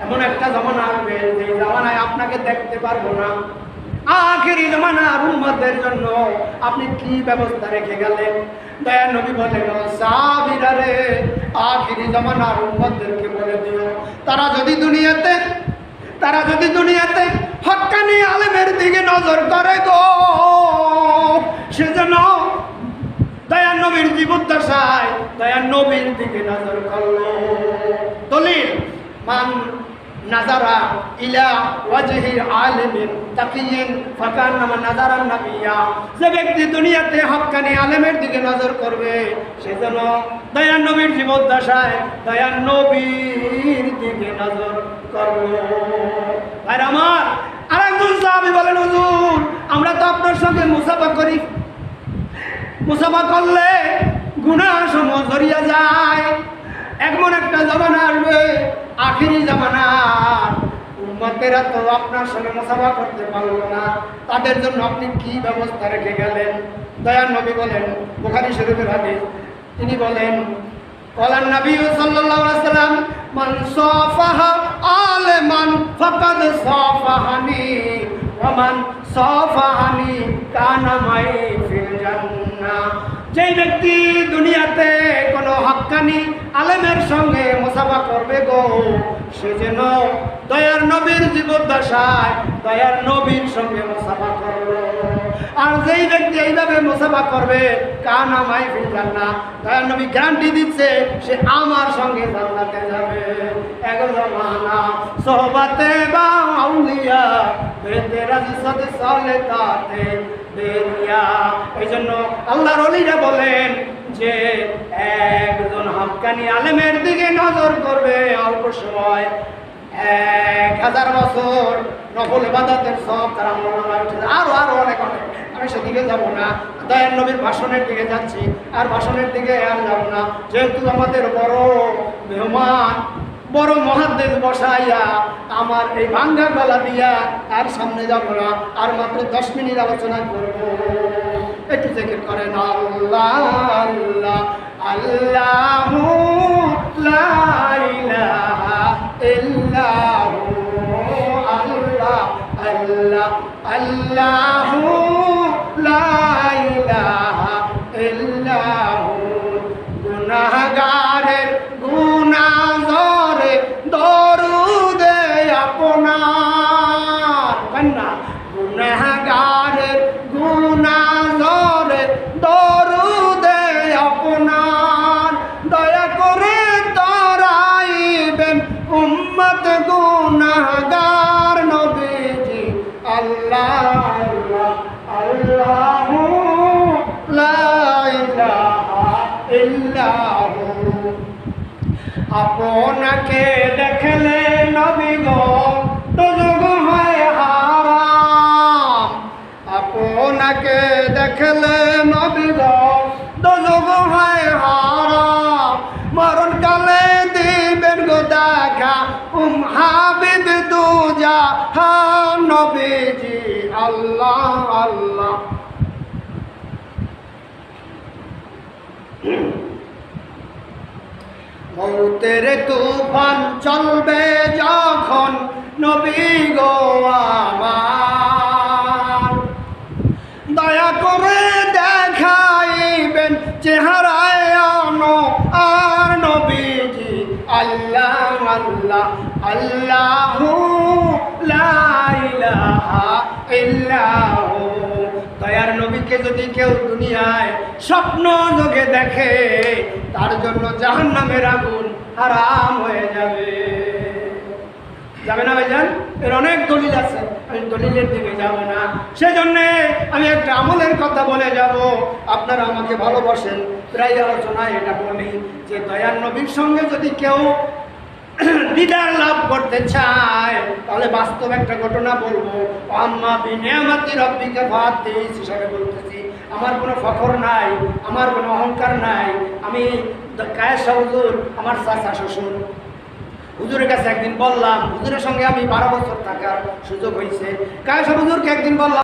এমন একটা জামানা আসবে যে জামানায় আপনাকে দেখতে পারবো না। আখেরি জামানার উম্মতের জন্য আপনি কি ব্যবস্থা রেখে গেলেন? দয়ার নবী বলেন, সাহাবীরা রে, আখেরি জামানার উম্মতদেরকে বলে দিও, তারা যদি দুনিয়াতে হক্কানি আলেমের দিকে নজর করে গো, সেজন্য দয়ার নবীর জীবদ্দশায় দয়ার নবীর দিকে নজর করলো। দলিল, মান নাজারা ইলা ওয়াজহি আলিমিন তাকিয়িন ফাকান্নামা নাজারান নাবিয়্যা, যে ব্যক্তি দুনিয়াতে হক্কানি আলেমের দিকে নজর করবে সেজন্য দয়ার নবীর জীবদ্দশায় দয়ার নবীর দিকে নজর করবে। আর আমার আরেকজন সাহাবী বলেন, হুজুর আমরা তো আপনার সঙ্গে মুসাফা করি, মুসাফা করলে গুনাহ সমূহ ঝরিয়া যায়। এমন একটা জামানা আসবে, আখিরি জামানা, উম্মতেরা তো আপনার সঙ্গে মুসাফা করতে পারলো না, তাদের জন্য আপনি কি ব্যবস্থা রেখে গেলেন? দয়ার নবী বলেন, বুখারী শরীফের হাদিস, তিনি বলেন, ক্বালান নবী সাল্লাল্লাহু আলাইহি ওয়াসাল্লাম, মান সাফাহা আলিমান ফাকাদ সাফাহানি ওয়া মান সাফাহানি কানা মাই ফিল জান্নাহ। যেই ব্যক্তি দুনিয়াতে কোনো হক্কানি আলেমের সঙ্গে মুসাফা করবে গো, সে যেন দয়ার নবীর জীবদ্দশায় দয়ার নবীর সঙ্গে মুসাফা করবে। আর যেই ব্যক্তি এইভাবে মুসাফা করবে, কানা মাই ফিল জান্নাহ, দয়ার নবী গ্যারান্টি দিচ্ছে সে আমার সঙ্গে জান্নাতে যাবে। এগুলো মানা সোহবাতে বা আউলিয়া বেতেরা জিসাতে সালেতাতে দেরিয়া। এই জন্য আল্লাহর ওলিরা বলেন যে একজন হক্কানি আলেমের দিকে নজর করবে, অল্প সময় 1000 বছর নফল ইবাদতের সব তারা আমলনামায় উঠে। আরো অনেক আমি সেদিকে যাব না, দয়ার নবীর ভাষণের দিকে যাচ্ছি, আর ভাষণের দিকে আর যাব না, যেহেতু আমাদের বড় মেহমান, বড় মুহাদ্দিস বসাইয়া আমার এই ভাঙ্গা গলা দিয়া আর সামনে যাব না, আর মাত্র 10 মিনিট আলোচনা করব। একটু জিকির করেন, আল্লাহ আল্লাহ আল্লাহু লা ইলাহা ইল্লাহু, আল্লাহ আল্লাহ আল্লাহু লা ইলাহা ইল্লাহু। গুনাহগারের গুনাহ জরে দরুদে আপনার, কন্যা গুনাহগারের গুনাহ জরে দরুদে আপনার, দয়া করে তরাইবেন উম্মত গুনাহগার নবীজি। আল্লাহ আল্লাহ আল্লাহু লা ইলাহা ইল্লাহু। আপনাকে দেখলে নবী গো দোজখ হয় হারাম, আপনাকে দেখলে নবী গো দোজখ হয় হারাম। মরণকালে দিবেন গো দেখা হাবিব দুজাহান নবীজি। আল্লাহ আল্লাহ। মৌতের তুফান চলবে যখন নবী গো আমার, দয়া করে দেখাইবেন চেহারায় আনো আর নবীজি। আল্লাহ আল্লাহ আল্লাহু লা ইলাহা ইল্লাহু। দয়ার নবীকে যদি কেউ দুনিয়ায় স্বপ্ন যোগে দেখে, তার জন্য জাহান্নামের আগুন হারাম হয়ে যাবে। যাবে না ভাইজান? এর অনেক দলিল আছে, আমি দলিলের দিকে যাব না। সেজন্য আমি একটা আমলের কথা বলে যাব। আপনারা আমাকে ভালোবাসেন, প্রায় আলোচনায় এটা বলি যে দয়ার নবীর সঙ্গে যদি কেউ দিদার লাভ করতে চায়, তাহলে বাস্তব একটা ঘটনা বলবো। আম্মা বিনিয়ামাতি রাব্বিকা ফাহাদ্দিস হিসাবে বলতেছি। আমার কোনো ফখর নাই, আমার কোনো অহংকার নাই। আমি কায়েস হুজুর, আমার চাচা শ্বশুর, হুজুরের কাছে একদিন বললাম, হুজুরের সঙ্গে আমি 12 বছর থাকার সুযোগ হয়েছে। কায়েস হুজুরকে একদিন বললাম,